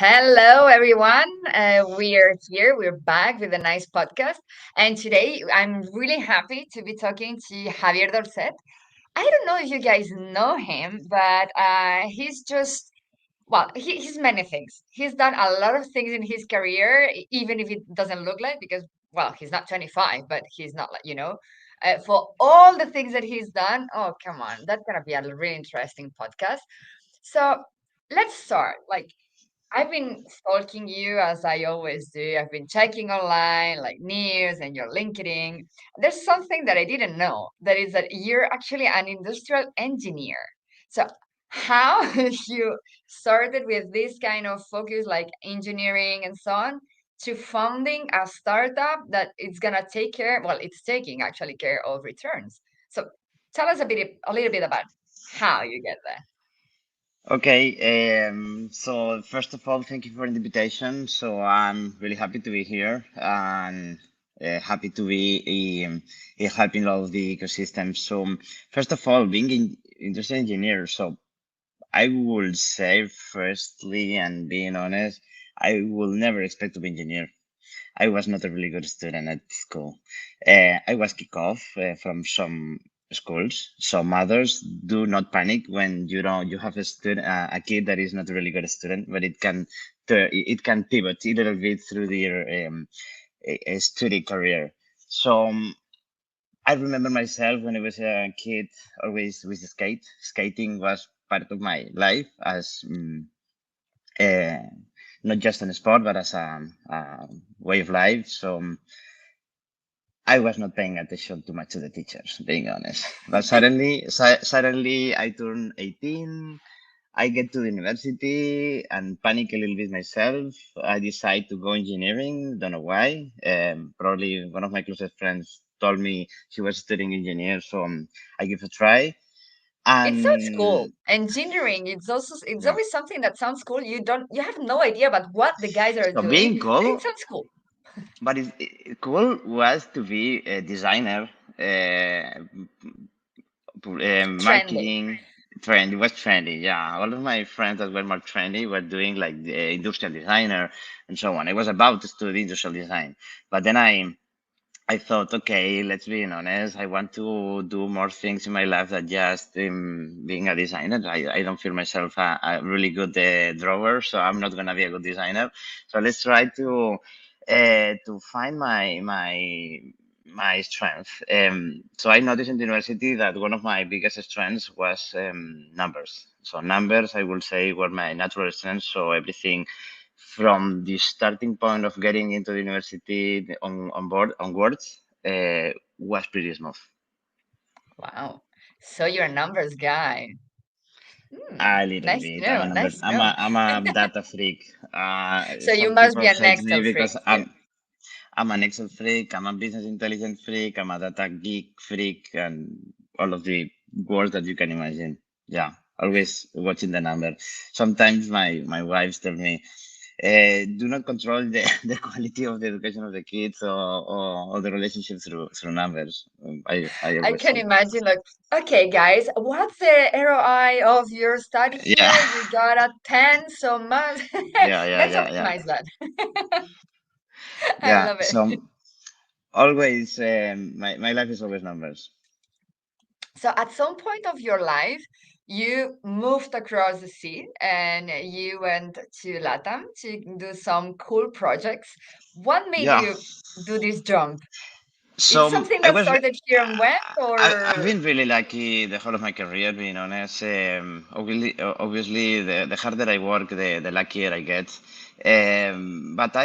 Hello, everyone. We're here. We're back with a Naiz Podcast. And today I'm really happy to be talking to Javier Dolcet. I don't know if you guys know him, but he's many things. He's done a lot of things in his career, even if it doesn't look like, because, well, he's not 25, but he's not for all the things that he's done. Oh, come on. That's going to be a really interesting podcast. So let's start. I've been stalking you as I always do. I've been checking online, like news and your LinkedIn. There's something that I didn't know. That is that you're actually an industrial engineer. So how you started with this kind of focus, like engineering and so on, to founding a startup that it's gonna take care, well, it's taking actually care of returns. So tell us a little bit about how you get there. Okay, so first of all, thank you for the invitation. So I'm really happy to be here and happy to be helping all of the ecosystem. So first of all, being in industrial engineer, so I will say firstly, and being honest, I will never expect to be engineer. I was not a really good student at school. I was kicked off from some schools. So mothers, do not panic when you have a kid that is not a really good student, but it can pivot a little bit through their study career. So I remember myself when I was a kid, always with skating was part of my life as uh, not just an sport, but as a way of life. So I was not paying attention too much to the teachers, being honest. But suddenly I turned 18. I get to the university and panic a little bit myself. I decide to go engineering. Don't know why. Probably one of my closest friends told me she was studying engineer, so I give a try. It sounds cool. And Engineering, it's yeah, always something that sounds cool. You have no idea about what the guys are so doing, being but it cool, sounds cool. but cool was to be a designer. Trendy. Marketing trend. It was trendy. Yeah, all of my friends that were more trendy were doing like the industrial designer and so on. I was about to study industrial design, but then I thought, okay, let's be honest. I want to do more things in my life than just being a designer. I don't feel myself a really good drawer, so I'm not gonna be a good designer. So let's try to find my strength. So I noticed in the university that one of my biggest strengths was numbers. So numbers, I will say, were my natural strengths. So everything from the starting point of getting into the university on board onwards was pretty smooth. Wow. So you're a numbers guy. A little Nice to bit. I'm a know. number. Nice to know. I'm a data freak. So you Some must be people an hate me Excel because freak too. I'm an Excel freak. I'm a business intelligence freak. I'm a data geek freak, and all of the words that you can imagine. Yeah, always watching the number. Sometimes my wives tell me, do not control the, the quality of the education of the kids or the relationship through numbers. I I always can say, imagine, like, okay, guys, what's the ROI of your study yeah, here? You got a 10, so much. yeah, yeah, Let's yeah, yeah, optimize that. I yeah. love it. So always, my life is always numbers. So at some point of your life, you moved across the sea and you went to LATAM to do some cool projects. What made Yeah. you do this jump? It's So something that started here and went, I've or been really lucky the whole of my career, being honest. Obviously, the harder I work, the luckier I get. But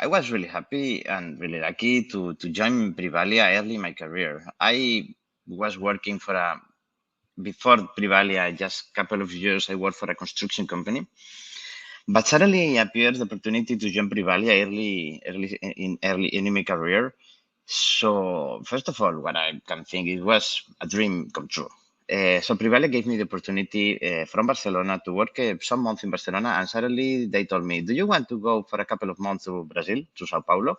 I was really happy and really lucky to join Privalia early in my career. I was working before Privalia, just a couple of years, I worked for a construction company. But suddenly appears the opportunity to join Privalia early in my career. So first of all, what I can think it was a dream come true. So Privalia gave me the opportunity from Barcelona to work some months in Barcelona, and suddenly they told me, "Do you want to go for a couple of months to Brazil, to Sao Paulo?"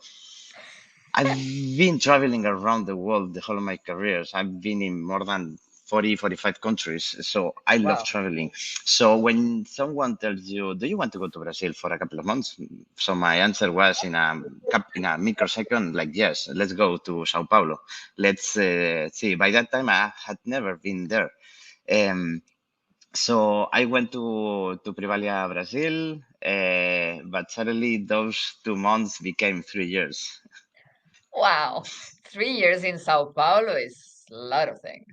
I've been traveling around the world the whole of my careers. I've been in more than 40, 45 countries. So I love Wow. traveling. So when someone tells you, do you want to go to Brazil for a couple of months? So my answer was in a microsecond, like, yes, let's go to Sao Paulo. Let's see. By that time, I had never been there. Um, so I went to Privalia, Brazil, but suddenly those 2 months became 3 years. Wow. 3 years in Sao Paulo is a lot of things.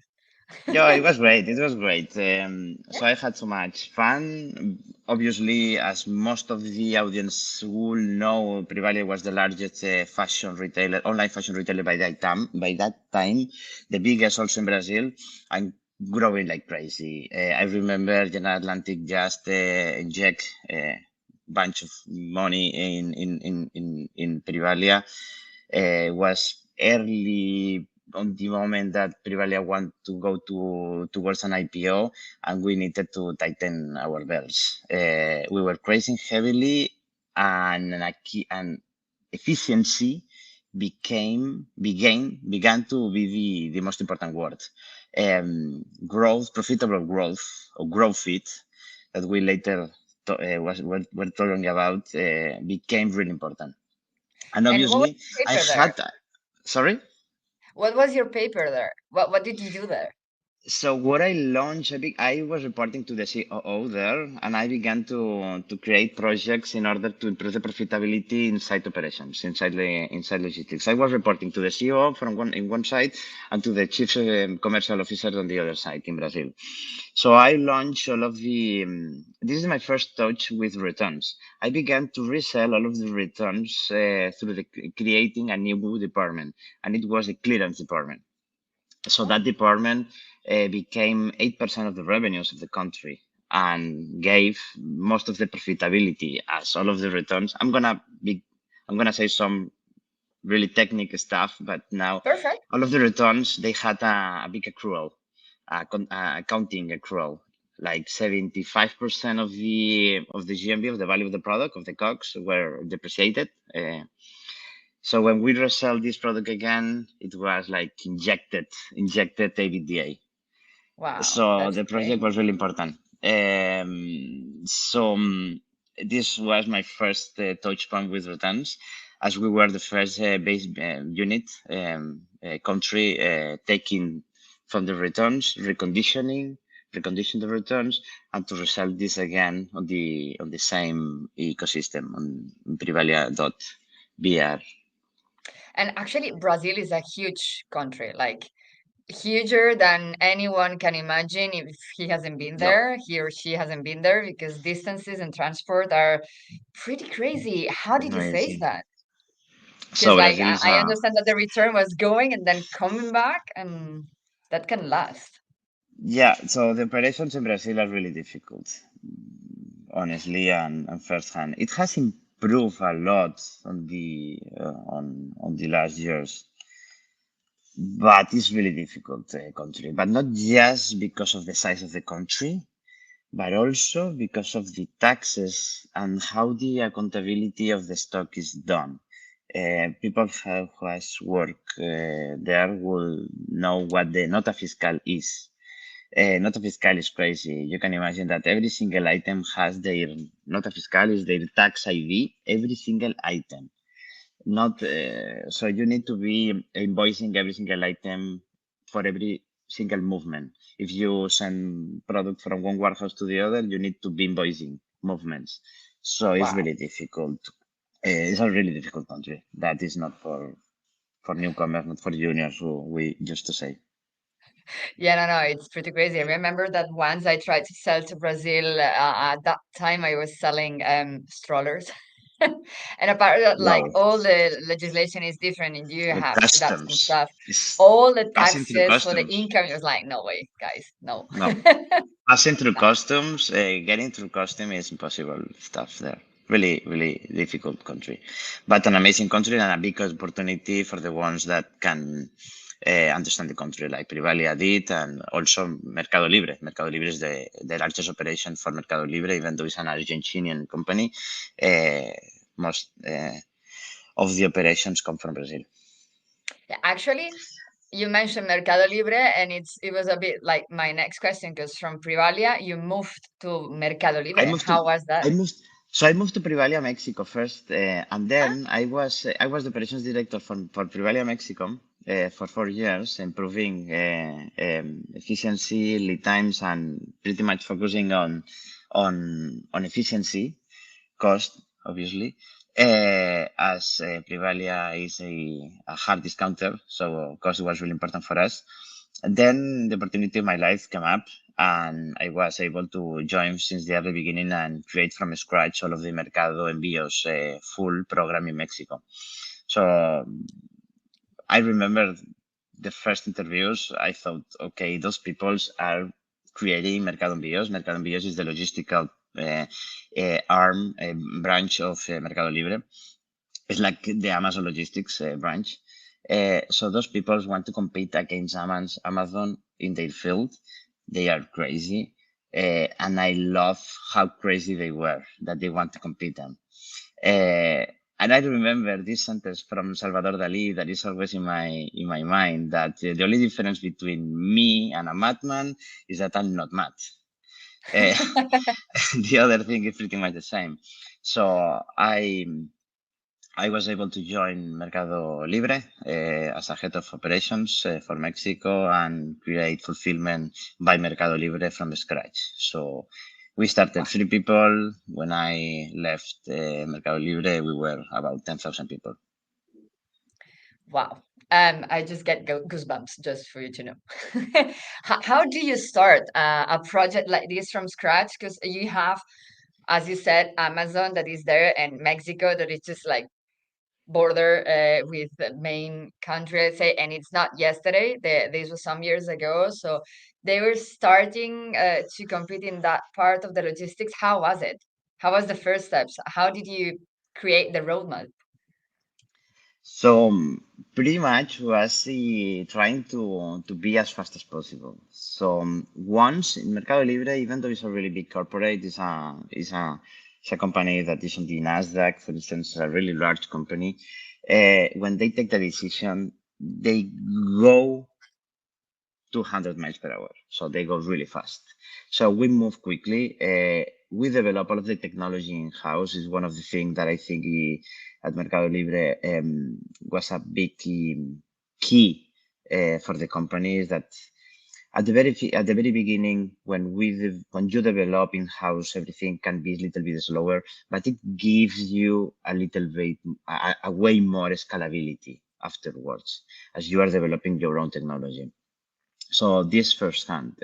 Yeah, it was great. It was great. Yeah. So I had so much fun. Obviously, as most of the audience will know, Privalia was the largest fashion retailer, online fashion retailer by that time. By that time, the biggest also in Brazil, and growing like crazy. I remember General Atlantic just inject a bunch of money in Privalia. Was early on the moment that Privalia want to go towards an IPO, and we needed to tighten our belts. We were pricing heavily, and efficiency began to be the most important word. Growth, profitable growth, or growth it, that we later were talking about, became really important. And And what was obviously, your I paper there? had, sorry. What was your paper there? What did you do there? So what I launched, I was reporting to the COO there, and I began to create projects in order to improve the profitability inside operations, inside logistics. I was reporting to the COO from one side, and to the chief commercial officer on the other side in Brazil. So I launched all of the. This is my first touch with returns. I began to resell all of the returns through creating a new department, and it was the clearance department. So Oh, that department became 8% of the revenues of the country and gave most of the profitability as all of the returns. I'm gonna say some really technical stuff, but now perfect. all of the returns, they had a big accrual, a accounting accrual. Like 75% of the GMV, of the value of the product, of the COGS, were depreciated. So when we resell this product again, it was like injected EBITDA. Wow, So that's the project great. was really important. This was my first touch point with returns, as we were the first base unit country taking from the returns, recondition the returns, and to resell this again on the same ecosystem on Privalia.br. And actually, Brazil is a huge country, like huger than anyone can imagine if he hasn't been No, there, he or she hasn't been there, because distances and transport are pretty crazy. How did you face amazing. that? Because So like Brazil is I understand that the return was going and then coming back, and that can last. yeah, so the operations in Brazil are really difficult, honestly, and firsthand. It has improved a lot on the last years, but it's really difficult country. But not just because of the size of the country, but also because of the taxes and how the accountability of the stock is done. Who has worked there will know what the nota fiscal is. Nota fiscal is crazy. You can imagine that every single item has their nota fiscal is their tax ID. Every single item. Not so you need to be invoicing every single item for every single movement. If you send product from one warehouse to the other, you need to be invoicing movements. So it's Wow. really difficult. It's a really difficult country. That is not for newcomers, not for juniors, who we used to say. Yeah, no, it's pretty crazy. I remember that once I tried to sell to Brazil. At that time, I was selling strollers, and apart that, like Wow. all the legislation is different, and you The have deducts and customs stuff. is All the passing through taxes for the customs. income, it was like, no way, guys, no. No, passing through customs, getting through custom is impossible stuff there. Really, really difficult country, but an amazing country and a big opportunity for the ones that can understand the country, like Privalia did, and also Mercado Libre. Mercado Libre is the largest operation for Mercado Libre, even though it's an Argentinian company. Uh, most of the operations come from Brazil. Actually, you mentioned Mercado Libre, and it was a bit like my next question because from Privalia you moved to Mercado I Libre. moved to How was I that? moved so I moved to Privalia, Mexico first, and Ah, then I was the operations director for Privalia, Mexico, for 4 years, improving efficiency, lead times, and pretty much focusing on efficiency, cost, obviously. As Privalia is a hard discounter, so cost was really important for us. And then the opportunity of my life came up, and I was able to join since the early beginning and create from scratch all of the Mercado Envíos full program in Mexico. So I remember the first interviews. I thought, okay, those peoples are creating Mercado Envíos. Mercado Envíos is the logistical arm, branch of Mercado Libre. It's like the Amazon logistics branch. So those people want to compete against Amazon in their field. They are crazy. And I love how crazy they were that they want to compete them. Uh, and I remember this sentence from Salvador Dali that is always in my mind that the only difference between me and a madman is that I'm not mad. Uh, the other thing is pretty much the same. So I was able to join Mercado Libre as a head of operations for Mexico and create fulfillment by Mercado Libre from scratch. So we started 3 people. When I left Mercado Libre, we were about 10,000 people. wow. I just get goosebumps just for you to know. How do you start a project like this from scratch? Because you have, as you said, Amazon that is there and Mexico that is just like border with the main country, let's say, and it's not yesterday. This was some years ago, so they were starting to compete in that part of the logistics. How was it? How was the first steps? How did you create the roadmap? So pretty much was trying to be as fast as possible. So once in Mercado Libre, even though it's a really big corporate, it's a company that is on the Nasdaq, for instance, a really large company. When they take the decision, they go 200 miles per hour. So they go really fast. So we move quickly. We develop all of the technology in house. Is one of the things that I think at Mercado Libre was a big key for the company is that at the very beginning, when you develop in house, everything can be a little bit slower, but it gives you a little bit a way more scalability afterwards as you are developing your own technology. So this firsthand,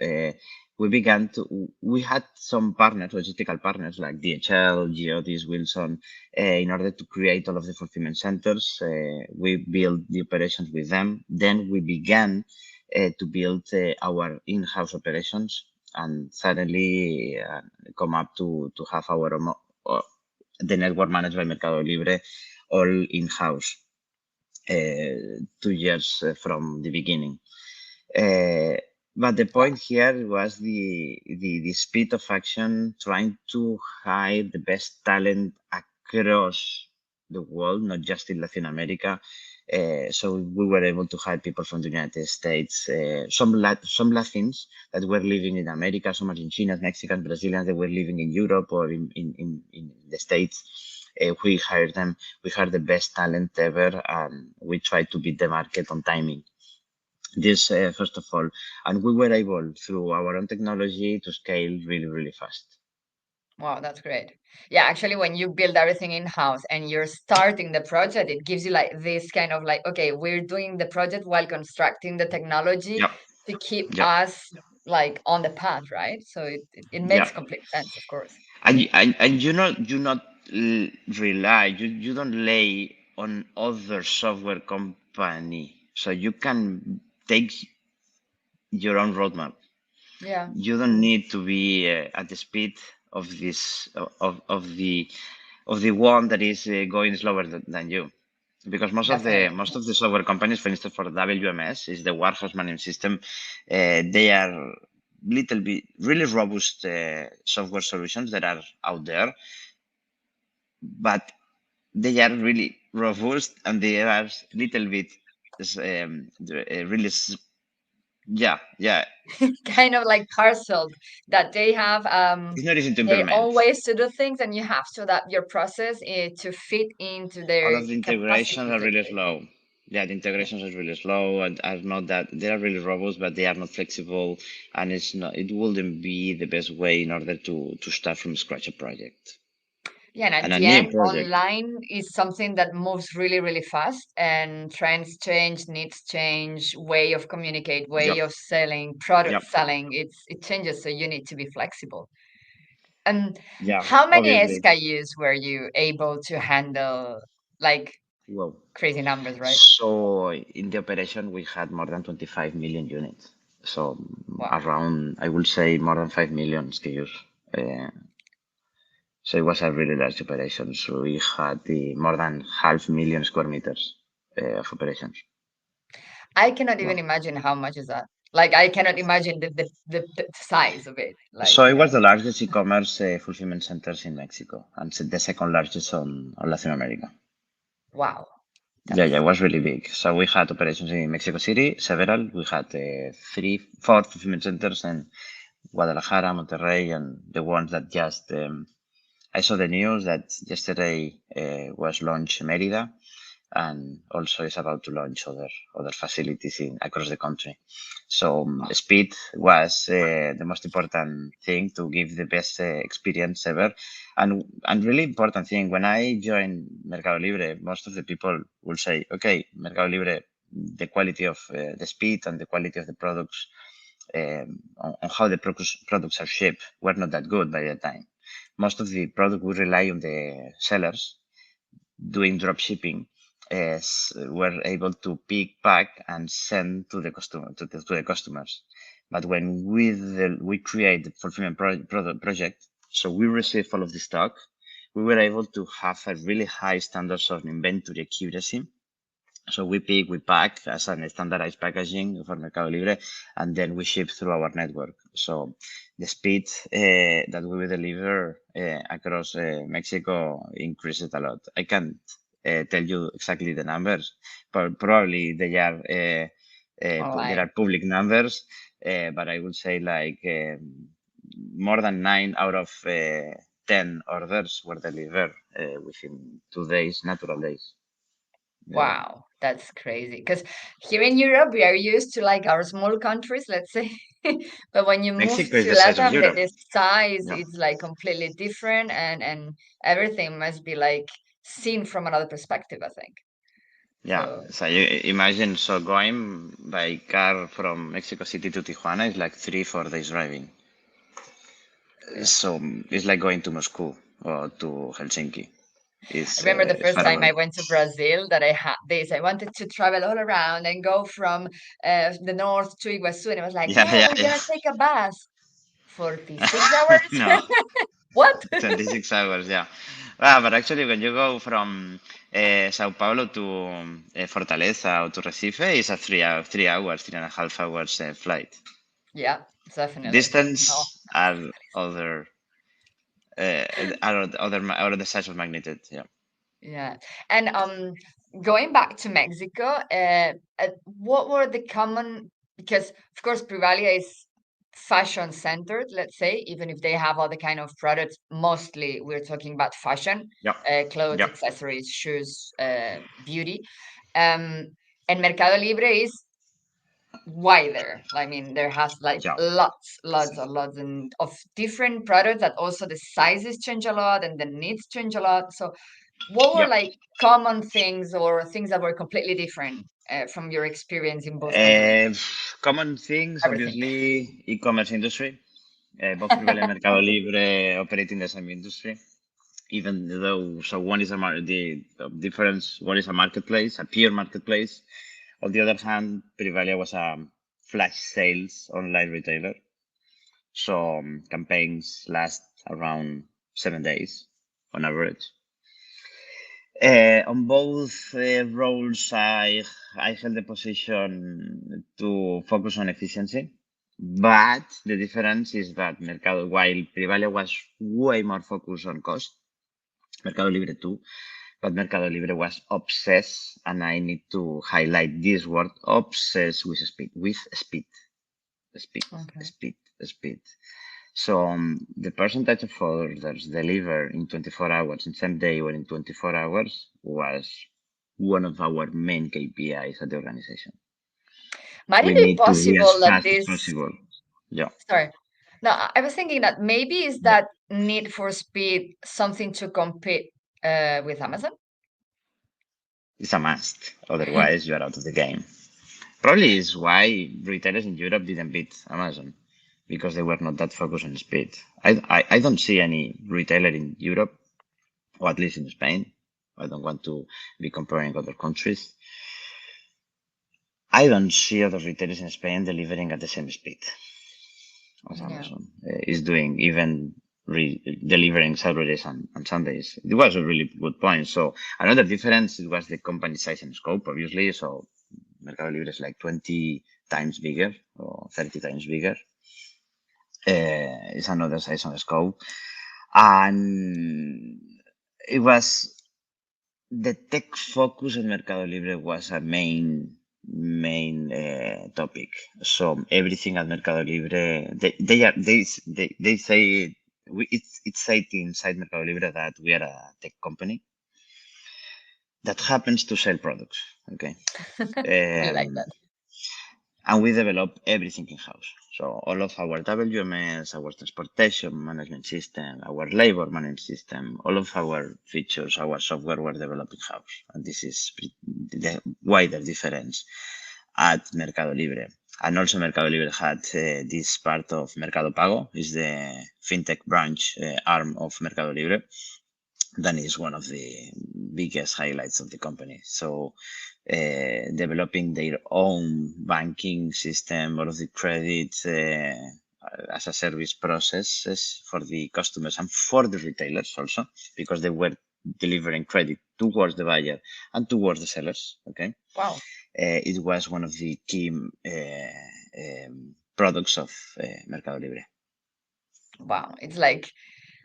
we had some partners, logistical partners like DHL, Geodis, Wilson, in order to create all of the fulfillment centers. We built the operations with them. Then we began to build our in-house operations and suddenly come up to have the network managed by Mercado Libre all in-house 2 years from the beginning. Uh, but the Wow. point here was the speed of action, trying to hire the best talent across the world, not just in Latin America. So we were able to hire people from the United States, some Latins that were living in America, some Argentinians, Mexicans, Brazilians that were living in Europe or in the States. We hired them. We hired the best talent ever, and we tried to beat the market on timing. This first of all, and we were able through our own technology to scale really, really fast. Wow, that's great. Yeah, actually, when you build everything in-house and you're starting the project, it gives you like this kind of like, okay, we're doing the project while constructing the technology Yep, to keep yep, us like on the path, right? So it makes yep. complete sense, of course. And you not rely, you don't lay on other software company, so you can take your own roadmap. Yeah, You don't need to be at the speed of this of the one that is going slower than you. Because definitely. most of the software companies, for instance, for WMS, is the warehouse management system. They are little bit really robust software solutions that are out there, but they are really robust and they are little bit really, yeah, kind of like parceled, that they have it's not easy to their implement. own ways to do things, and you have to adapt your process to fit into All their of the integrations capacity are to do really it. slow. Yeah, the Yeah. integrations are really slow and are not that they are really robust, but they are not flexible, and it's not. It wouldn't be the best way in order to start from scratch a project Yeah, and at and a the new end, project. online is something that moves really, really fast, and trends change, needs change, way of communicate, Yep, way of selling, product yep, selling. It changes, so you need to be flexible. And yeah. how many Obviously. SKUs were you able to handle? Like Well, crazy numbers, right? so in the operation we had more than 25 million units. So Wow. around, I would say more than 5 million SKUs. Uh, So it was a really large operation. So we had more than half million square meters of operations. I cannot Yeah. even imagine how much is that. Like I cannot imagine the size of it. Like, So it was the largest e-commerce fulfillment centers in Mexico and the second largest on Latin America. wow. Yeah, it That's was really big. So we had operations in Mexico City, several. We had four fulfillment centers in Guadalajara, Monterrey, and the ones that just I saw the news that yesterday was launched Merida, and also is about to launch other facilities in across the country. So speed was the most important thing to give the best experience ever, and really important thing. When I joined Mercado Libre, most of the people will say, "Okay, Mercado Libre, the quality of the speed and the quality of the products." On how the products are shipped were not that good by the time. Most of the product would rely on the sellers doing drop shipping were able to pick, pack, and send to the customer to the customers. But when we create the fulfillment project, so we receive all of the stock, we were able to have a really high standards of inventory accuracy. So we pick, we pack as an standardized packaging for Mercado Libre, and then we ship through our network. So the speed that we will deliver across Mexico increases a lot. I can't tell you exactly the numbers, but probably there online. are public numbers, but I would say like more than 9 out of 10 orders were delivered within 2 days, natural days. Yeah. Wow, that's crazy. Because here in Europe, we are used to like our small countries, let's say. But when you move Mexico is to the size of Latam, Europe. the size Yeah. is like completely different, and everything must be like seen from another perspective, I think. Yeah, So so you imagine so going by car from Mexico City to Tijuana is like 3, 4 days driving. yeah. So it's like going to Moscow or to Helsinki. I remember the It's first far time I away. went to Brazil that I had this. I wanted to travel all around and go from the north to Iguazu, and I was like, Yeah, yeah, yeah, we're yeah. gonna take a bus. 46 hours? No, What? 26 hours. Yeah. But actually, when you go from Sao Paulo to Fortaleza or to Recife, it's a 3 hours, 3.5 hours flight. Yeah, definitely. No. Distance uh, are the size of magnitude. Yeah. Yeah. And going back to Mexico, what were the common, because of course Privalia is fashion centered, let's say, even if they have other kind of products, mostly we're talking about fashion, Yep. clothes, Yep. accessories, shoes, beauty. Um, and Mercado Libre is wider. I mean, there has like Yeah. lots and of different products that also the sizes change a lot and the needs change a lot. So what were Yep. like common things or things that were completely different from your experience in both companies? Uh, Common things, Everything. obviously, e-commerce industry. Both Privalia and Mercado Libre operate in the same industry. Even though, so one is the difference, one is a marketplace, a pure marketplace. On the other hand, Privalia was a flash sales online retailer. So campaigns last around 7 days on average. On both roles, I held the position to focus on efficiency, but the difference is that while Privalia was way more focused on cost, Mercado Libre too, But Mercado Libre was obsessed, and I need to highlight this word, obsessed with speed, speed, Okay. speed, speed. So the percentage of orders delivered in 24 hours, in same day or in 24 hours, was one of our main KPIs at the organization. Might it We be need to be as possible that fast as this, possible. Yeah, sorry, no, I was thinking that maybe is yeah. that need for speed something to compete with Amazon? It's a must. Otherwise, you are out of the game. Probably is why retailers in Europe didn't beat Amazon because they were not that focused on speed. I don't see any retailer in Europe, or at least in Spain. I don't want to be comparing other countries. I don't see other retailers in Spain delivering at the same speed as Yeah. Amazon is doing, even delivering Saturdays and Sundays. It was a really good point. So another difference it was the company size and scope, obviously. So Mercado Libre is like 20 times bigger or 30 times bigger. It's another size and scope. And it was the tech focus on Mercado Libre was a main topic. So everything at Mercado Libre, they say it's said inside Mercado Libre that we are a tech company that happens to sell products. Okay, I like um, that. and we develop everything in house. So all of our WMS, our transportation management system, our labor management system, all of our features, our software were developed in house. And this is the wider difference at Mercado Libre. And also Mercado Libre had this part of Mercado Pago, is the fintech branch arm of Mercado Libre. That is one of the biggest highlights of the company. So developing their own banking system, all of the credit as a service processes for the customers and for the retailers also, because they were delivering credit towards the buyer and towards the sellers. Okay, Wow. it was one of the key products of Mercado Libre. Wow. It's like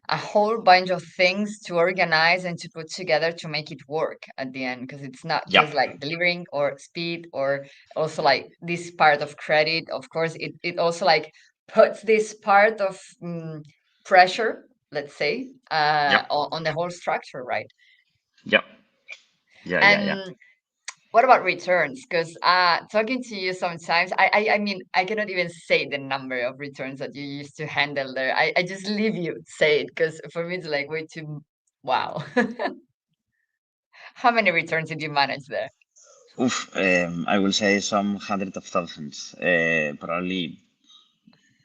a whole bunch of things to organize and to put together to make it work at the end, because it's not Yeah, just like delivering or speed or also like this part of credit. Of course, it also like puts this part of pressure, let's say, yeah, on the whole structure, right? yeah, yeah, yeah, yeah. And what about returns? Because talking to you sometimes, I mean, I cannot even say the number of returns that you used to handle there. I just leave you say it because for me it's like way too. Wow. How many returns did you manage there? Oof, I will say some hundred of thousands. Probably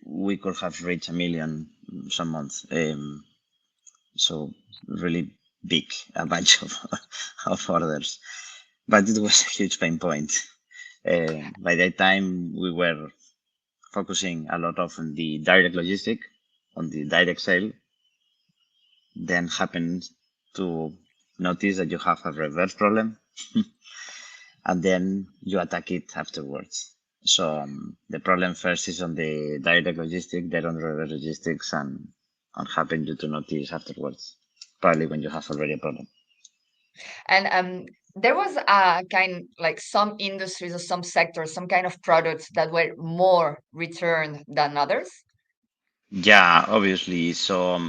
we could have reached a million some months. So really big, a bunch of, of orders. But it was a huge pain point. By that time, we were focusing a lot of on the direct logistic, on the direct sale. Then happened to notice that you have a reverse problem, and then you attack it afterwards. So the problem first is on the direct logistic, then on the reverse logistics, and happen you to notice afterwards, probably when you have already a problem. And there was a kind like some industries or some sectors, some kind of products that were more returned than others. Yeah, obviously. So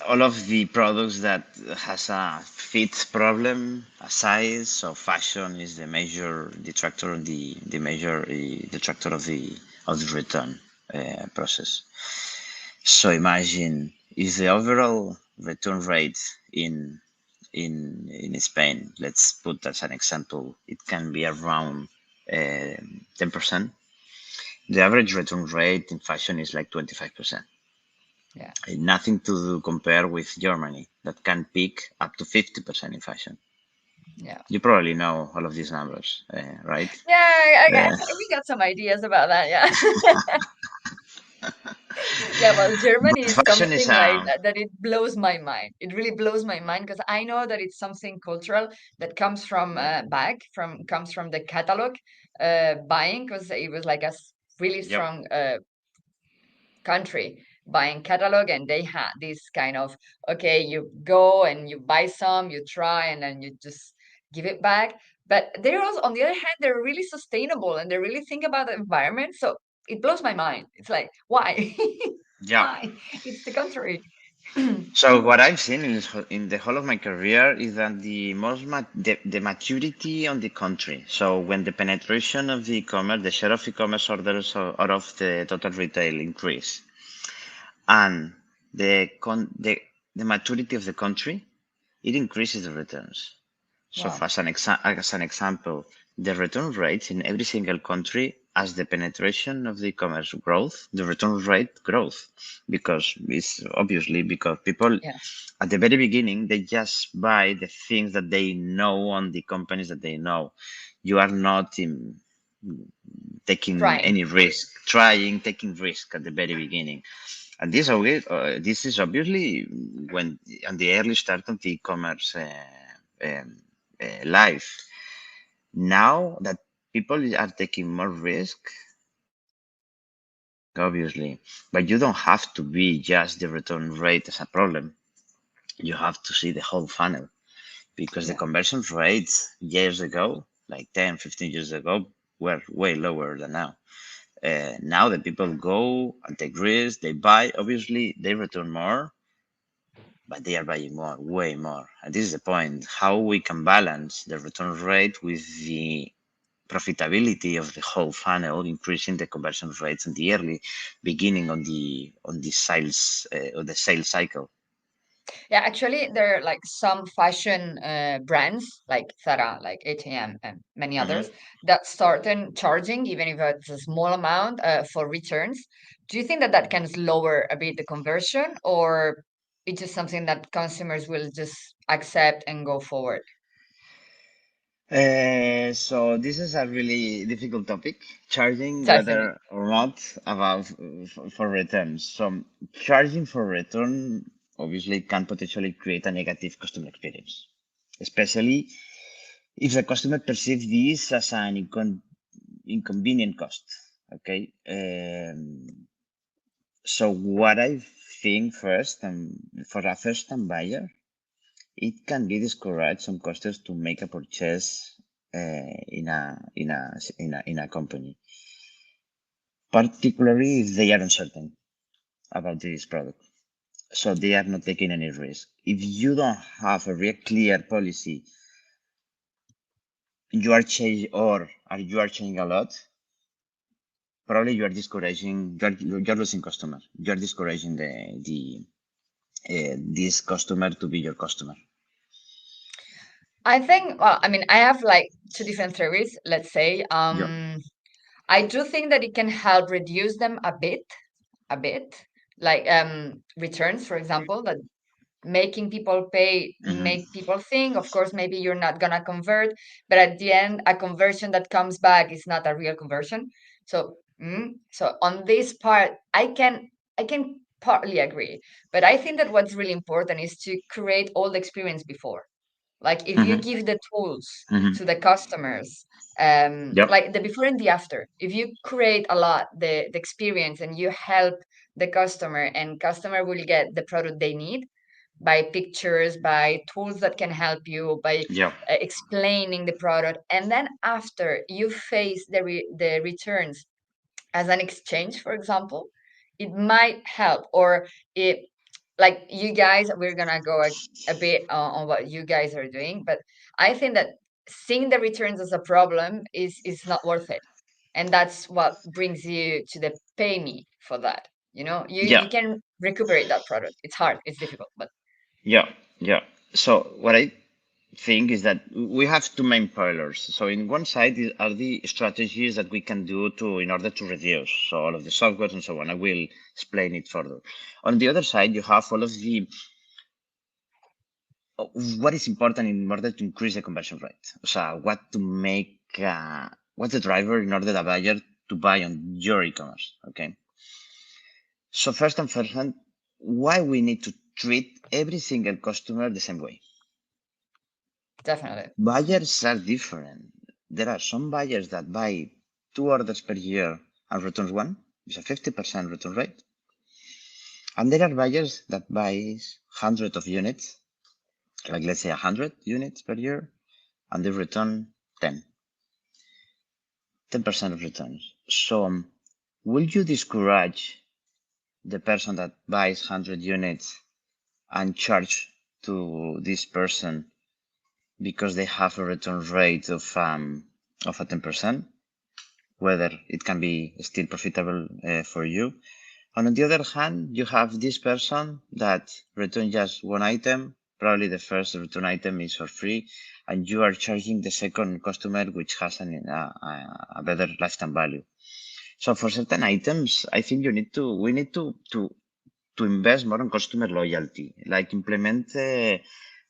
all of the products that has a fit problem, a size, so fashion is the major detractor, the major detractor of the return process. So imagine if the overall return rate in Spain, let's put as an example, it can be around 10%. The average return rate in fashion is like 25%. Yeah. Nothing to compare with Germany that can peak up to 50% in fashion. Yeah. You probably know all of these numbers, right? Yeah, Uh, we got some ideas about that. Yeah. Yeah, well, Germany but is fashion is something like a that it blows my mind. It really blows my mind because I know that it's something cultural that comes from yeah, back from comes from the catalog buying because it was like a really yep, strong country buying catalog, and they had this kind of, okay, you go and you buy some, you try, and then you just give it back. But they're also, on the other hand, they're really sustainable and they really think about the environment. So it blows my mind. It's like, why? Yeah. Why? It's the contrary. So what I've seen in the whole of my career is that the maturity on the country. So when the penetration of the e-commerce, the share of e-commerce orders out of the total retail increase, and the maturity of the country, it increases the returns. So Wow. as an example, the return rates in every single country, as the penetration of the e-commerce growth, the return rate growth, because it's obviously because people Yeah. at the very beginning they just buy the things that they know on the companies that they know. You are not taking Trying. any risk, trying taking risk at the very beginning. And this is obviously when on the early start of the e-commerce life. Now that people are taking more risk, obviously, but you don't have to be just the return rate as a problem. You have to see the whole funnel because the Yeah. conversion rates years ago, like 10, 15 years ago, were way lower than now. Now that people go and take risks, they buy, obviously, they return more, but they are buying more, way more. And this is the point, how we can balance the return rate with the profitability of the whole funnel, increasing the conversion rates in the early beginning on the sales or the sales cycle. Yeah, actually, there are like some fashion brands like Zara, like H&M, and many Mhm. others that started charging, even if it's a small amount, for returns. Do you think that that can lower a bit the conversion, or it's just something that consumers will just accept and go forward? So this is a really difficult topic, charging Definitely. whether or not about for returns. So charging for return obviously can potentially create a negative customer experience, especially if the customer perceives this as an inconvenient cost. Okay. So what I think first, and for a first-time buyer, it can be discourage some customers to make a purchase in a company, particularly if they are uncertain about this product. So they are not taking any risk. If you don't have a real clear policy, you are changing or are you are changing a lot, probably you are discouraging, you're losing customers. You're discouraging this customer to be your customer. I think, well, I mean, I have like two different theories, let's say. Yeah. I do think that it can help reduce them a bit, like returns, for example, that making people pay Hmm. make people think, of course, maybe you're not gonna convert, but at the end a conversion that comes back is not a real conversion. So so on this part I can partly agree, but I think that what's really important is to create all the experience before. Like if you Hmm. give the tools Hmm. to the customers, Yep. like the before and the after, if you create a lot the experience and you help the customer, and customer will get the product they need by pictures, by tools that can help you, by Yep. explaining the product, and then after you face the returns as an exchange, for example, it might help. Or it, like you guys, we're gonna go a bit on what you guys are doing, but I think that seeing the returns as a problem is not worth it, and that's what brings you to the pay me for that. Yeah. You can recuperate that product. It's hard, it's difficult, but Yeah. Yeah. So what I think is that we have two main pillars. So in one side are the strategies that we can do to in order to reduce so all of the software and so on. I will explain it further. On the other side, you have all of the what is important in order to increase the conversion rate. So what to make, what's the driver in order the buyer to buy on your e-commerce. Okay. So first and first, why we need to treat every single customer the same way. definitely. Buyers are different. There are some buyers that buy 2 orders per year and returns one. It's a 50% return rate. And there are buyers that buys hundreds of units, like let's say 100 units per year, and they return 10% of returns. So will you discourage the person that buys 100 units and charge to this person because they have a return rate of a 10%, whether it can be still profitable for you? And on the other hand, you have this person that return just one item. Probably the first return item is for free, and you are charging the second customer, which has a better lifetime value. So for certain items, I think we need to invest more on customer loyalty, like implement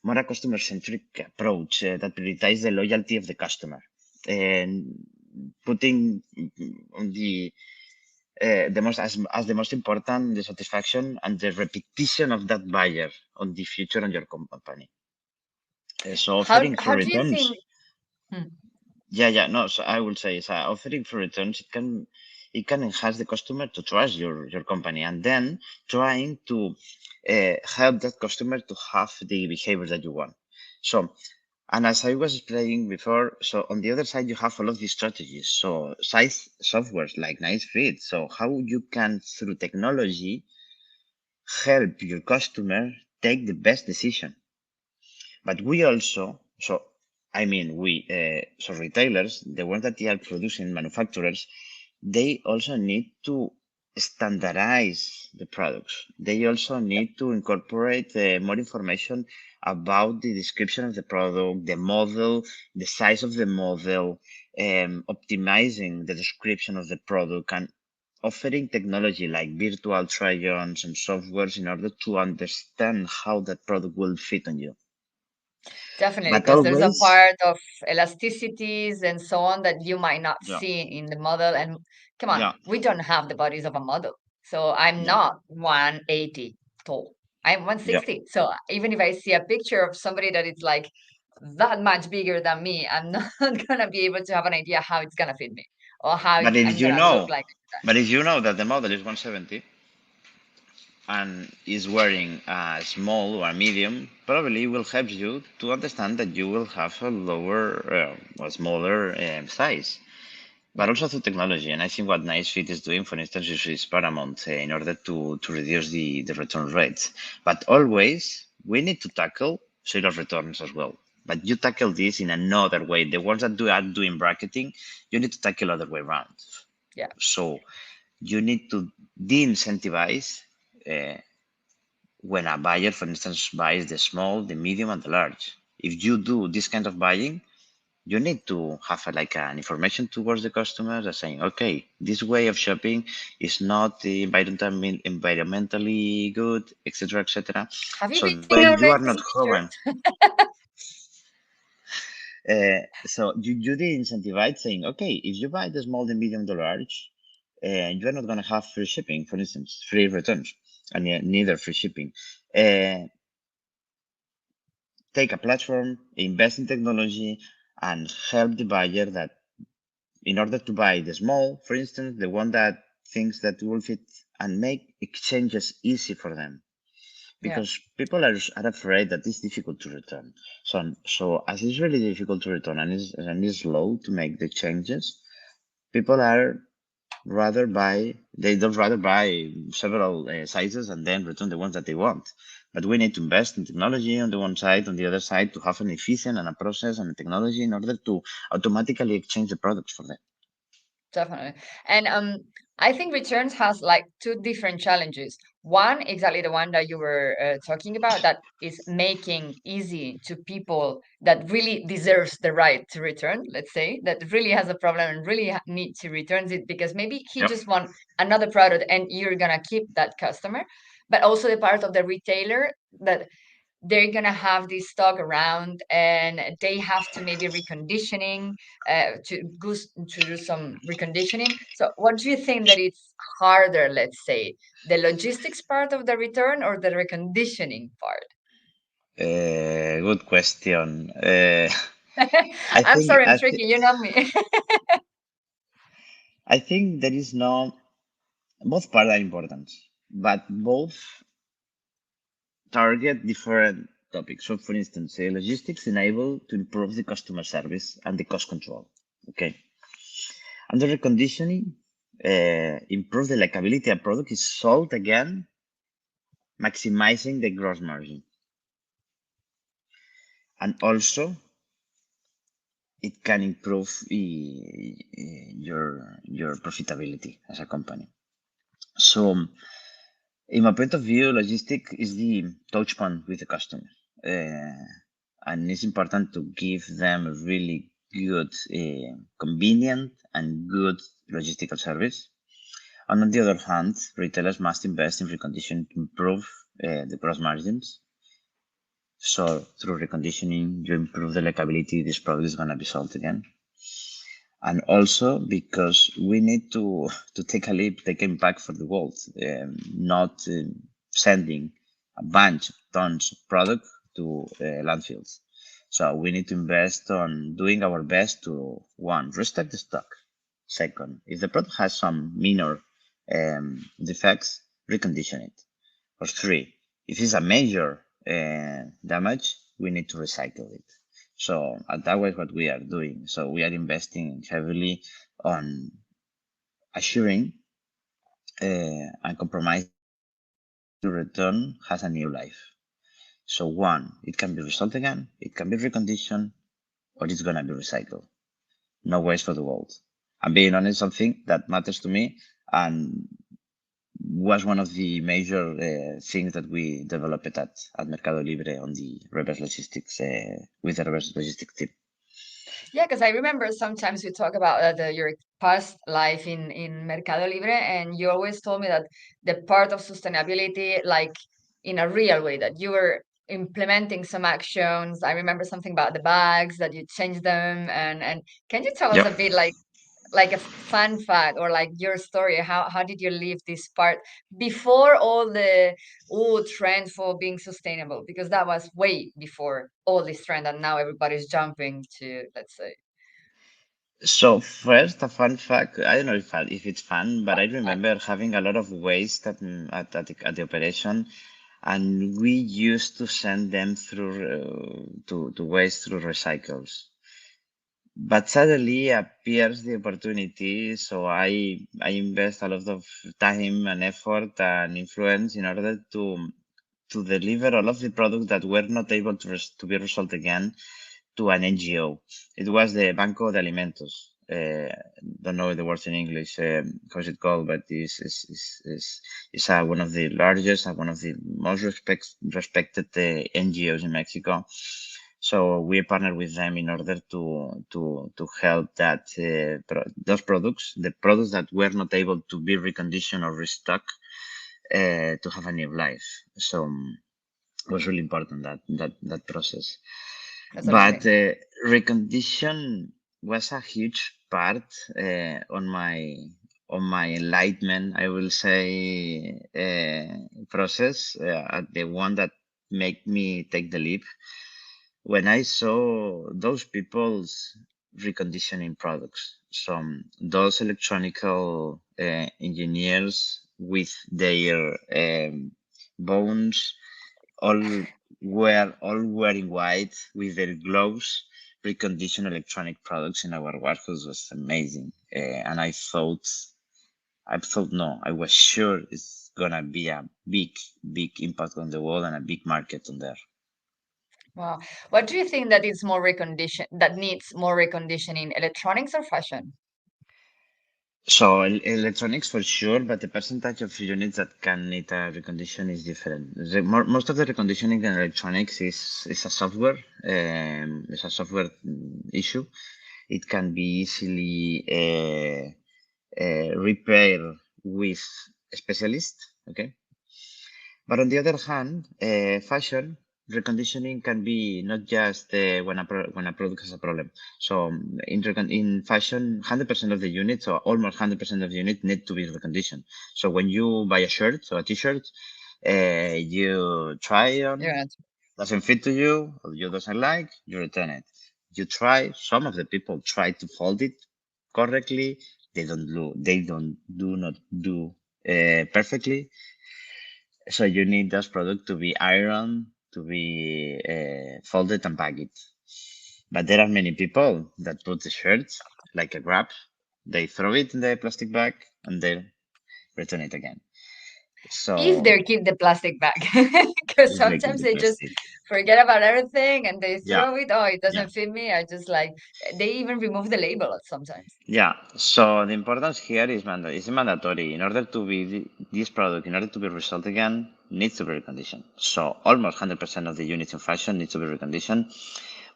more a customer-centric approach that prioritizes the loyalty of the customer, and putting on the most as the most important the satisfaction and the repetition of that buyer on the future on your company. So offering for How do you think? returns, Hmm. yeah, no. So I will say, so offering for returns, it can enhance the customer to trust your company, and then trying to help that customer to have the behavior that you want. So, and as I was explaining before, so on the other side you have all of these strategies. So size softwares like Naiz. So how you can through technology help your customer take the best decision. But we also, so I mean, so retailers, the ones that they are producing, manufacturers, they also need to standardize the products. They also need to incorporate more information about the description of the product, the model, the size of the model, optimizing the description of the product, and offering technology like virtual try-ons and softwares in order to understand how that product will fit on you. Definitely, But because there's a always, part of elasticities and so on that you might not yeah, see in the model. And come on, yeah, we don't have the bodies of a model. So I'm yeah, not 180 tall. I'm yeah. 160. So even if I see a picture of somebody that is like that much bigger than me, I'm not gonna be able to have an idea how it's gonna fit me or how But if I'm you gonna look know, like. that the model is 170 and is wearing a small or a medium, probably will help you to understand that you will have a lower or smaller size. But Yeah, also through technology, and I think what NiceFit is doing, for instance, is paramount in order to reduce the return rates. But always, we need to tackle zero returns as well. But you tackle this in another way. The ones that are doing bracketing, you need to tackle other way around. yeah, So you need to de-incentivize uh, when a buyer, for instance, buys the small, the medium, and the large. If you do this kind of buying, you need to have like an information towards the customers that saying, okay, this way of shopping is not environmentally good, etc., etc. have you So been that way seeing our you are not latest hovering. t-shirts? So you did incentivize saying, okay, if you buy the small, the medium, the large, you're not going to have free shipping, for instance, free returns, and neither free shipping. Uh, Take a platform, invest in technology, and help the buyer that in order to buy the small, for instance, the one that thinks that will fit and make exchanges easy for them. Yeah, Because people are afraid that it's difficult to return. So as it's really difficult to return and it's slow to make the changes, people are they don't rather buy several sizes and then return the ones that they want. But we need to invest in technology on the one side, on the other side, to have an efficient and a process and a technology in order to automatically exchange the products for them. definitely. And I think returns has like two different challenges. One, exactly the one that you were talking about, that is making easy to people that really deserves the right to return, let's say, that really has a problem and really need to return it because maybe he Yep. just want another product and you're gonna keep that customer. But also the part of the retailer that they're gonna have this stock around and they have to maybe reconditioning to do some reconditioning. So what do you think that it's harder, let's say, the logistics part of the return or the reconditioning part? Good question. I I'm think sorry, I'm tricky, you know me. I think there is no both parts are important. but both target different topics. So, for instance, logistics enable to improve the customer service and the cost control. Okay. Under reconditioning, improve the likability of product is sold again, maximizing the gross margin. And also, it can improve your profitability as a company. So, in my point of view, logistic is the touch point with the customer. Uh, and it's important to give them a really good, convenient, and good logistical service. And on the other hand, retailers must invest in reconditioning to improve the gross margins. So through reconditioning, you improve the likability, this product is going to be sold again. And also because we need to take a leap, take impact for the world, not sending a bunch of tons of product to landfills. So we need to invest on doing our best to, one, restock the stock. Second, if the product has some minor defects, recondition it. Or three, if it's a major damage, we need to recycle it. So that was what we are doing. So we are investing heavily on assuring and compromising the return has a new life. So one, it can be resold again, it can be reconditioned, or it's gonna be recycled. No waste for the world. I'm being honest, something that matters to me, and was one of the major things that we developed at Mercado Libre on the reverse logistics with the reverse logistics team. Yeah, because I remember sometimes we talk about your past life in Mercado Libre, and you always told me that the part of sustainability, like in a real way, that you were implementing some actions. I remember something about the bags that you changed them, and can you tell us Yep. a bit like a fun fact or like your story? How did you leave this part before all the trend for being sustainable? Because that was way before all this trend, and now everybody's jumping to, let's say. So first, a fun fact. I don't know if it's fun, but I I, remember having a lot of waste at the operation, and we used to send them through to waste through recycles. But suddenly appears the opportunity, so I invest a lot of time and effort and influence in order to deliver all of the products that were not able to be resold again to an NGO. It was the Banco de Alimentos. Don't know the words in English, how's it called, but is one of the largest and one of the most respected NGOs in Mexico. So we partnered with them in order to help that those products, the products that were not able to be reconditioned or restocked, to have a new life. So it was really important that process. that's But amazing. recondition was a huge part on my enlightenment, I will say, process. The one that made me take the leap when I saw those people's reconditioning products. Some those electronical engineers with their bones all all wearing white with their gloves, recondition electronic products in our warehouse was amazing. And I thought no, I was sure it's gonna be a big impact on the world and a big market on there. Wow. What do you think that is more recondition that needs more reconditioning, electronics or fashion? So electronics for sure, but the percentage of units that can need a recondition is different. Most of the reconditioning in electronics is a software, is a software issue. It can be easily repaired with specialists. Okay, but on the other hand, fashion reconditioning can be not just when a product has a problem. So in fashion, 100% of the units, or almost 100% of the units, need to be reconditioned. So when you buy a shirt or a t-shirt, you try on, Yeah. doesn't fit to you, or you doesn't like, you return it. You try. Some of the people try to fold it correctly. They don't do not do perfectly, So you need those products to be ironed, to be folded and packaged. But there are many people that put the shirts like a grab. They throw it in the plastic bag and they return it again. If So they keep the plastic bag, because if they keep sometimes the they just plastic, forget about everything and they yeah, throw it. Oh, it yeah. doesn't fit me. I just like they even remove the label sometimes. Yeah, so the importance here is mandatory. In order to be this product, in order to be resold again, needs to be reconditioned. So almost 100% of the units in fashion needs to be reconditioned,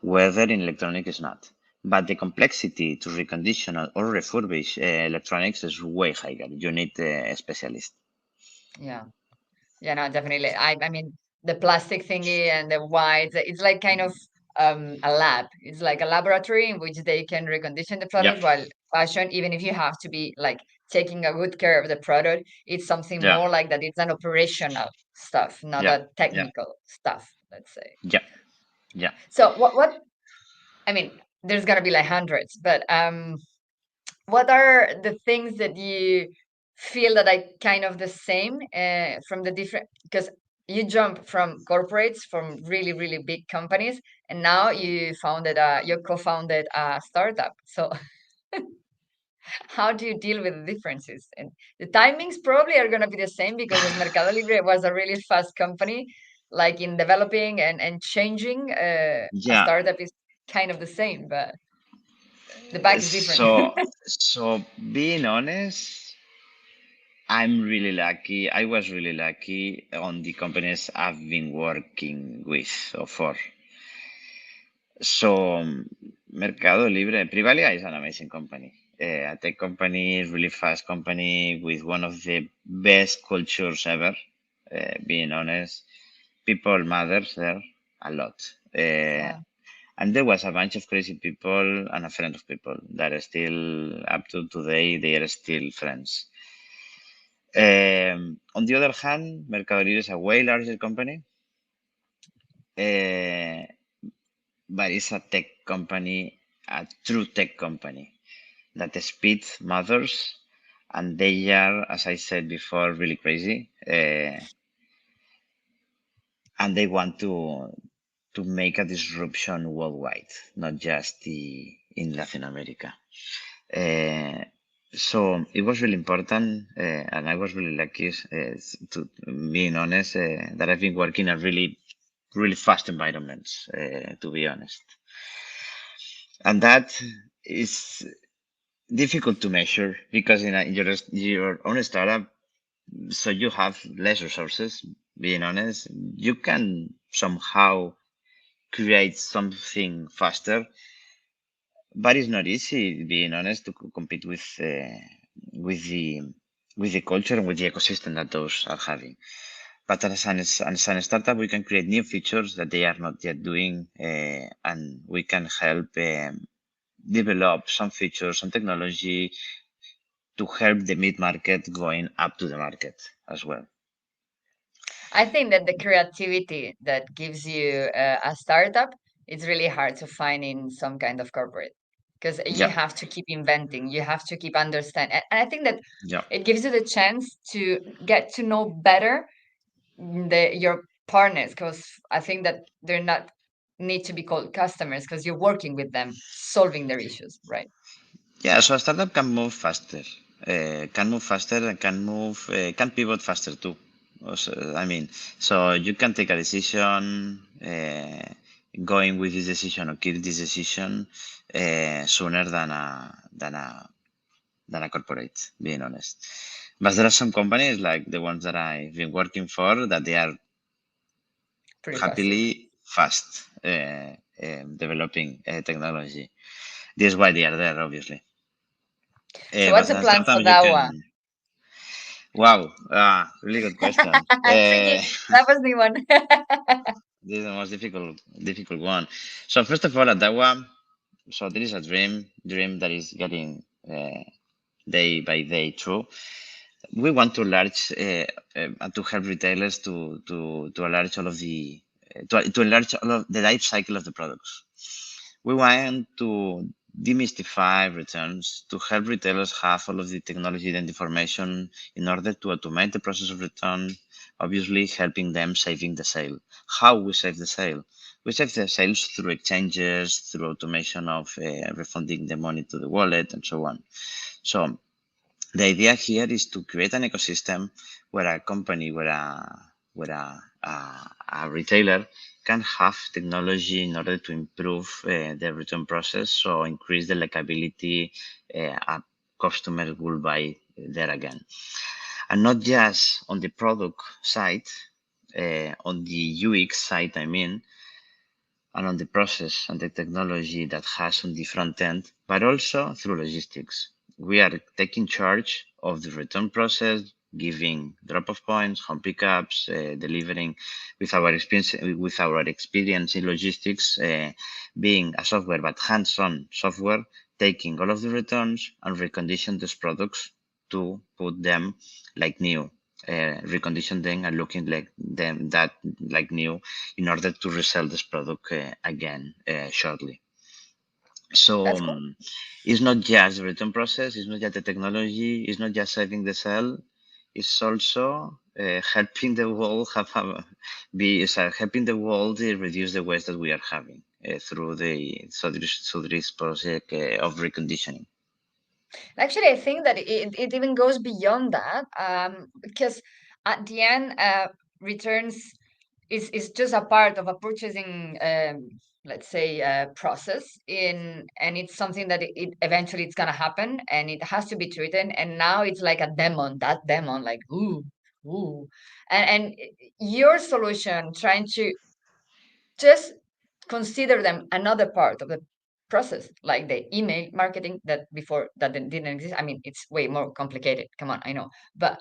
whether in electronic is not. But the complexity to recondition or refurbish electronics is way higher. You need a specialist. Yeah. Yeah, no, definitely. I mean, the plastic thingy and the white, it's like kind of a lab. It's like a laboratory in which they can recondition the Yeah, product, while fashion, even if you have to be like taking a good care of the product, it's something yeah, more like that. It's an operational stuff, not yeah, a yeah, technical stuff, let's say. yeah, yeah. So I mean, there's gonna be like hundreds, but what are the things that you feel that are kind of the same from the different, because you jump from corporates, from really really big companies, and now you co-founded a startup. So how do you deal with the differences? And the timings probably are going to be the same, because as Mercado Libre was a really fast company, like in developing and changing, a Yeah. startup is kind of the same, but the back is different. So being honest, I'm really lucky. I was really lucky on the companies I've been working with or for. So Mercado Libre, Privalia is an amazing company. A tech company, really fast company with one of the best cultures ever. Being honest, people matters there a lot. Uh, Yeah. and there was a bunch of crazy people and a friend of people that are still up to today. They are still friends. On the other hand, Mercado Libre is a way larger company, uh, but it's a tech company, a true tech company that the speed matters, and they are, as I said before, really crazy, and they want to make a disruption worldwide, not just in Latin America. Uh, so it was really important, and I was really lucky, to being honest, that I've been working in a really fast environments, to be honest. And that is difficult to measure because in your own startup, so you have less resources. Being honest, you can somehow create something faster, but it's not easy. Being honest, to compete with the with the culture and with the ecosystem that those are having. But as an startup, we can create new features that they are not yet doing, and we can help develop some features, some technology to help the mid market going up to the market as well. I think that the creativity that gives you a startup, it's really hard to find in some kind of corporate, because you Yeah, have to keep inventing, you have to keep understanding. And I think that yeah, it gives you the chance to get to know better your partners, because I think that they're not need to be called customers, because you're working with them, solving their issues, right? yeah. So a startup can move faster, and can pivot faster too. Also, I mean, so you can take a decision, going with this decision or keep this decision, sooner than a corporate. Being honest, but there are some companies like the ones that I've been working for that they are Pretty fast. happily fast, developing technology. This is why they are there, obviously. So But what's as the a plan startup, for you Dawa? can. Wow, really good question. Tricky. That was the one. This is the most difficult one. So first of all, at Dawa, so there is a dream that is getting day by day true. We want to enlarge, to help retailers to enlarge all of the to enlarge all of the life cycle of the products. We want to demystify returns to help retailers have all of the technology and information in order to automate the process of return, obviously helping them saving the sale. How we save the sale? We save the sales through exchanges, through automation of refunding the money to the wallet and so on. So the idea here is to create an ecosystem where a company, where a retailer can have technology in order to improve the return process, so increase the likability, a customer will buy there again. And not just on the product side, on the UX side, I mean, and on the process and the technology that has on the front end, but also through logistics. We are taking charge of the return process, giving drop-off points, home pickups, delivering with our experience in logistics, being a software but hands-on software, taking all of the returns and recondition these products to put them like new, recondition them and looking like them that like new in order to resell this product again shortly. So That's cool. it's not just the return process, it's not just the technology, it's not just saving the sale, it's also helping the world helping the world reduce the waste that we are having through this project of reconditioning. Actually, I think that it even goes beyond that, because at the end, returns is just a part of a purchasing, let's say, process and it's something that it eventually it's gonna happen and it has to be treated. And now it's like a demon, that demon, like ooh, and your solution trying to just consider them another part of the process, like the email marketing that before that didn't exist. I mean, it's way more complicated, come on, I know, but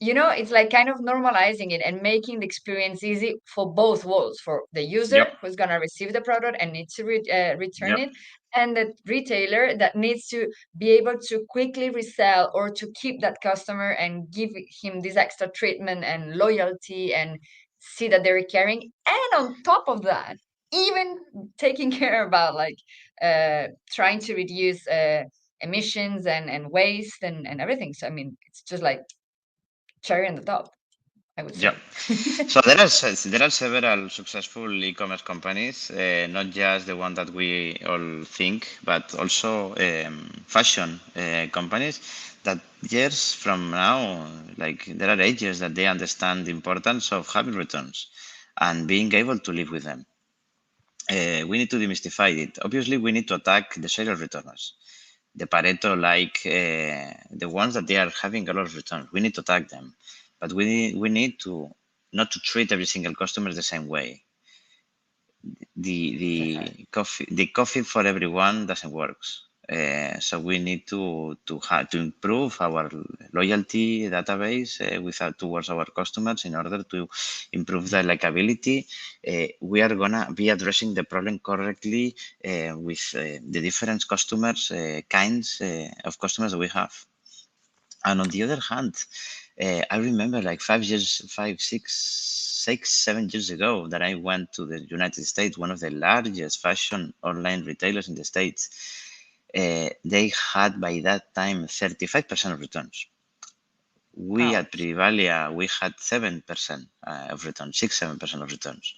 it's like kind of normalizing it and making the experience easy for both worlds, for the Yep, user who's going to receive the product and needs to return yep, it, and the retailer that needs to be able to quickly resell or to keep that customer and give him this extra treatment and loyalty and see that they're caring. And on top of that, even taking care about like trying to reduce emissions and waste and everything. So I mean, it's just like cherry on the top, I would yep. say. So there are several successful e-commerce companies, not just the one that we all think, but also fashion companies that years from now, like there are ages that they understand the importance of having returns and being able to live with them. We need to demystify it. Obviously, we need to attack the serial returners, the Pareto, like the ones that they are having a lot of returns. We need to attack them, but we need to not to treat every single customer the same way. Definitely. The coffee for everyone doesn't work. So we need to improve our loyalty database towards our customers in order to improve the likability. We are gonna be addressing the problem correctly with the different customers kinds of customers that we have. And on the other hand, I remember like 7 years ago that I went to the United States, one of the largest fashion online retailers in the States. They had by that time 35% of returns. We Wow. at Privalia, we had 7% of returns, 7% of returns.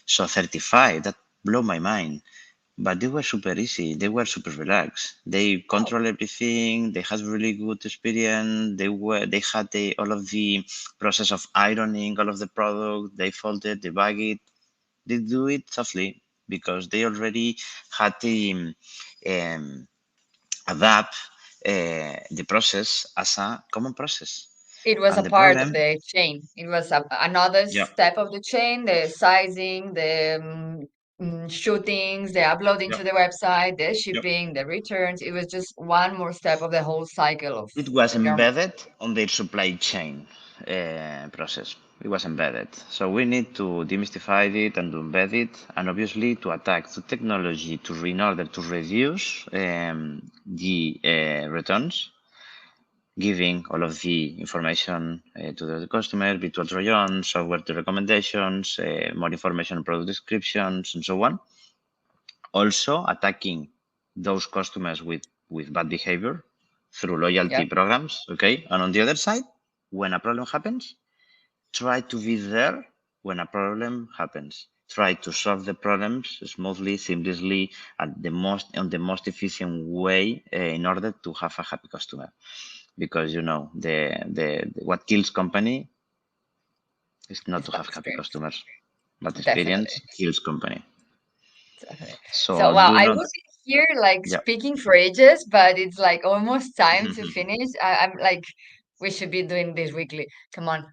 So 35, that blew my mind. But they were super easy. They were super relaxed. They Oh, control everything. They had really good experience. They had all of the process of ironing all of the product. They folded, they bag it. They do it softly because they already had the um, adapt the process as a common process. it was a And the part of problem, the chain. It was another yeah, step of the chain, the sizing, the shootings, the uploading yeah, to the website, the yeah. shipping, the returns. It was just one more step of the whole cycle of It was the garment. embedded on their supply chain process. It was embedded. So we need to demystify it and to embed it, and obviously to attack the technology in order to reduce the returns, giving all of the information to the customer, virtual try-on, software to recommendations, more information on product descriptions, and so on. Also attacking those customers with bad behavior through Yeah. loyalty programs. Okay. And on the other side, when a problem happens, try to be there when a problem happens. Try to solve the problems smoothly, seamlessly, at the most on the most efficient way in order to have a happy customer. Because the what kills company is not It's to bad have happy experience. customers, but Definitely. experience kills company. Definitely. So, So wow, do I not. would be here like Yeah. speaking for ages, but it's like almost time to finish. I'm like, we should be doing this weekly. Come on.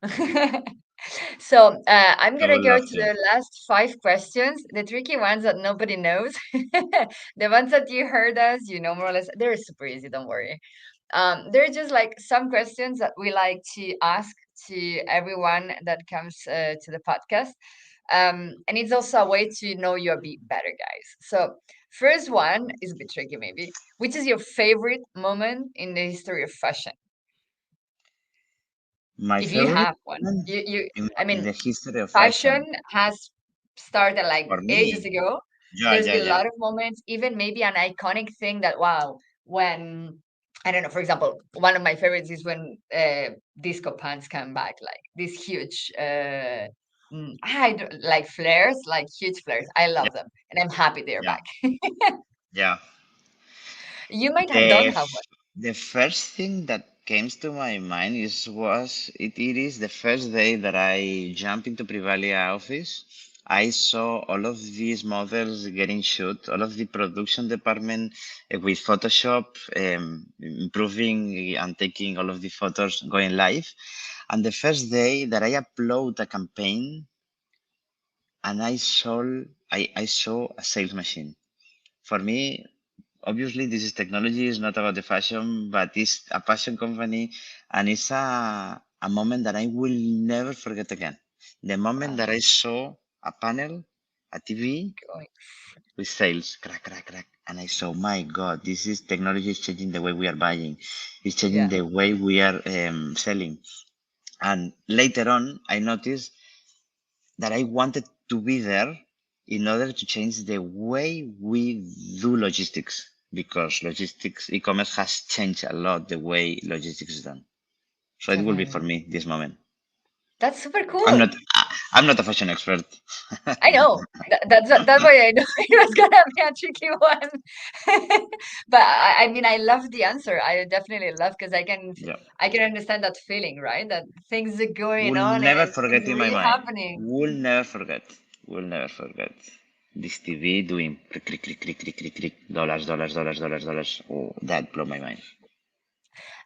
So, I'm I gonna would go love to to. the last five questions, the tricky ones that nobody knows. The ones that you heard us, you know, more or less, they're super easy, don't worry. They're just like some questions that we like to ask to everyone that comes to the podcast. And it's also a way to know you a bit better, guys. So, first one is a bit tricky, maybe. Which is your favorite moment in the history of fashion? My If you favorite have one, moment I in the mean, history of fashion fashion has started like for ages me. ago. Yeah, There's yeah, been a yeah, lot of moments, even maybe an iconic thing that, wow, when, I don't know, for example, one of my favorites is when disco pants come back, like these huge, like flares, like huge flares. I yeah, love them, and I'm happy they're yeah, back. yeah. You might have The don't have f- one. the first thing that came to my mind it is the first day that I jumped into Privalia office. I saw all of these models getting shoot, all of the production department with Photoshop, improving and taking all of the photos going live. And the first day that I upload a campaign and I saw a sales machine. For me, obviously, this is technology, is not about the fashion, but it's a fashion company, and it's a moment that I will never forget again. The moment Wow, that I saw a panel, a TV going, with sales, crack, crack, crack, and I saw, my God, this is technology is changing the way we are buying, it's changing yeah. the way we are selling. And later on, I noticed that I wanted to be there in order to change the way we do logistics because logistics e-commerce has changed a lot the way logistics is done. So it will be for Definitely. me this moment. That's super I'm cool. not I'm not a fashion expert. I know. That's why I know it was gonna be a tricky one. But I mean, I love the answer. I definitely love because Yeah. I can understand that feeling, right? That things are going Will on never and things forget are in my really mind. happening. Will never forget. Will never forget. This TV doing click, click, click, click, click, click, click, dollars, dollars, dollars, dollars, dollars. Oh, that blew my mind.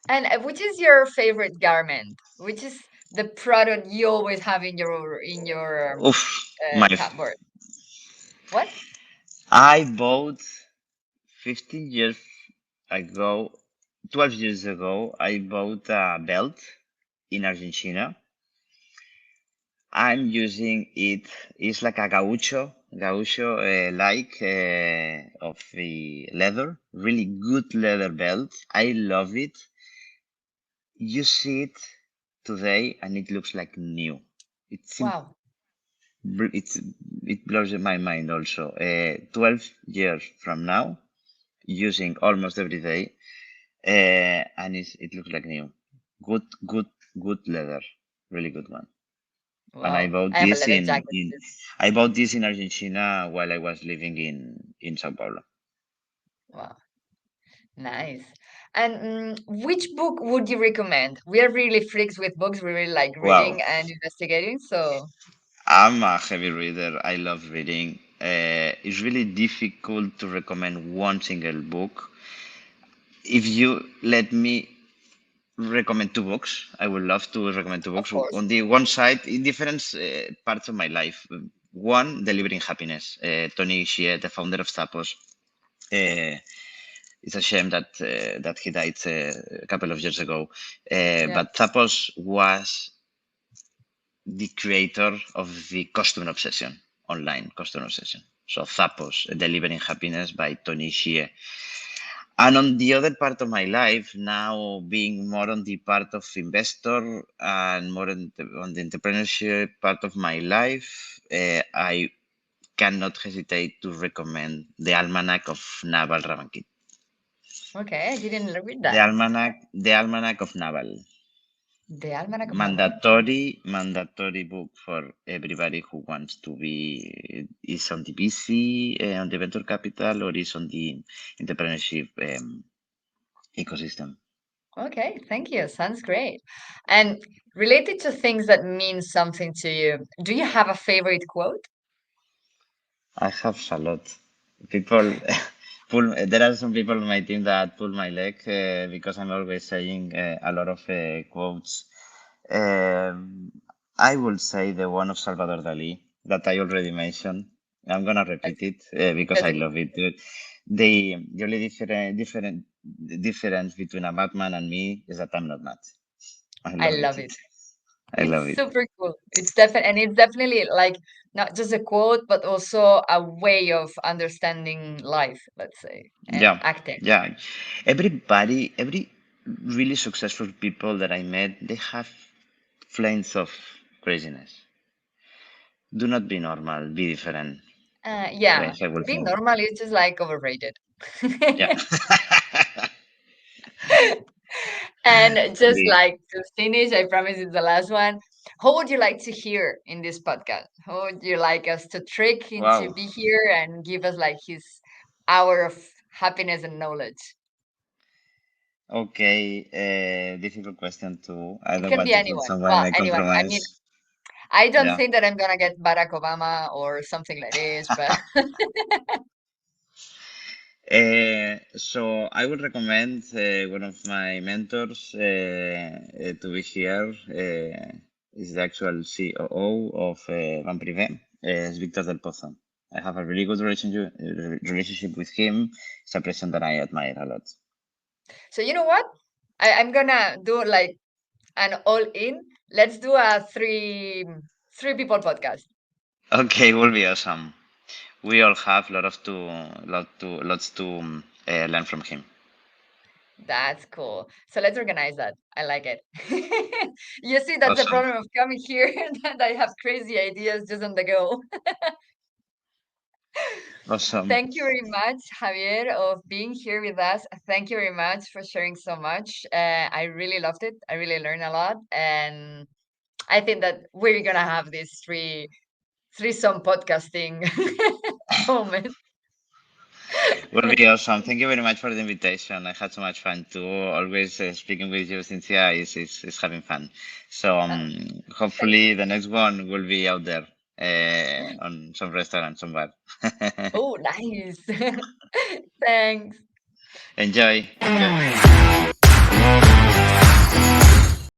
And which is your favorite garment? Which is the product you always have in your Oof, my cupboard? What? I bought 15 years ago, 12 years ago, I bought a belt in Argentina. I'm using it. It's like a gaucho like of the leather, really good leather belt. I love it. You see it today and it looks like new. It's im- Wow. it's it blows my mind also. 12 years from now, using almost every day, and it looks like new. Good, good, good leather, really good one. And I Wow. bought I have a this leather jacket in too. I bought this in Argentina while I was living in Sao Paulo. Wow. Nice. And which book would you recommend? We are really freaks with books. We really like Wow, reading and investigating. So, I'm a heavy reader. I love reading. It's really difficult to recommend one single book. If you let me recommend two books, I would love to recommend two of books. course. On the one side, in different parts of my life. One, Delivering Happiness. Tony Hsieh, the founder of Zappos. Uh, it's a shame that he died a couple of years ago. Yeah. But Zappos was the creator of the customer obsession, online customer obsession. So Zappos, Delivering Happiness by Tony Hsieh. And on the other part of my life, now being more on the part of investor and more on the entrepreneurship part of my life, I cannot hesitate to recommend the Almanac of Naval Ravankit. Okay, I didn't read The that. Almanac of Naval. The Almanac of Naval. Mandatory book for everybody who wants to be is on the VC, on the venture capital, or is on the entrepreneurship ecosystem. Okay, thank you. Sounds great. And related to things that mean something to you, do you have a favorite quote? I have a lot. People there are some people on my team that pull my leg because I'm always saying a lot of quotes. Um, I will say the one of Salvador Dali that I already mentioned. I'm gonna repeat Okay, it because that's I good. love it. The only difference between a madman and me is that I'm not mad. I I love it. love it. I It's love it. super cool. It's definitely like not just a quote, but also a way of understanding life, let's say, and Yeah, acting. yeah. Every really successful people that I met, they have flames of craziness. Do not be normal, be different. Yeah, I will being think. normal is just like overrated. Yeah. And just Indeed. like to finish, I promise it's the last one. Who would you like to hear in this podcast? Who would you like us to trick into Wow. be here and give us like his hour of happiness and knowledge? Okay. Difficult question too. I It don't can want be to put anyone. someone in Well, a anyone. I mean, compromise. I don't Yeah. think that I'm gonna get Barack Obama or something like this, but So I would recommend one of my mentors to be here. Is the actual COO of Van Privé, is Victor Del Pozo. I have a really good relationship with him. It's a person that I admire a lot. so you know what? I'm gonna do like an all in. Let's do a three people podcast. Okay, will be awesome. We all have lots to learn from him. That's cool. So let's organize that. I like it. You see, that's the Awesome, problem of coming here, that I have crazy ideas just on the go. awesome. Thank you very much, Javier, of being here with us. Thank you very much for sharing so much. I really loved it. I really learned a lot, and I think that we're gonna have this threesome podcasting moment. Will be awesome. Thank you very much for the invitation. I had so much fun too. Always speaking with you, Cinzia, is having fun. So Uh, thanks. hopefully the next one will be out there on some restaurant somewhere. Oh, nice. Thanks. Enjoy, enjoy.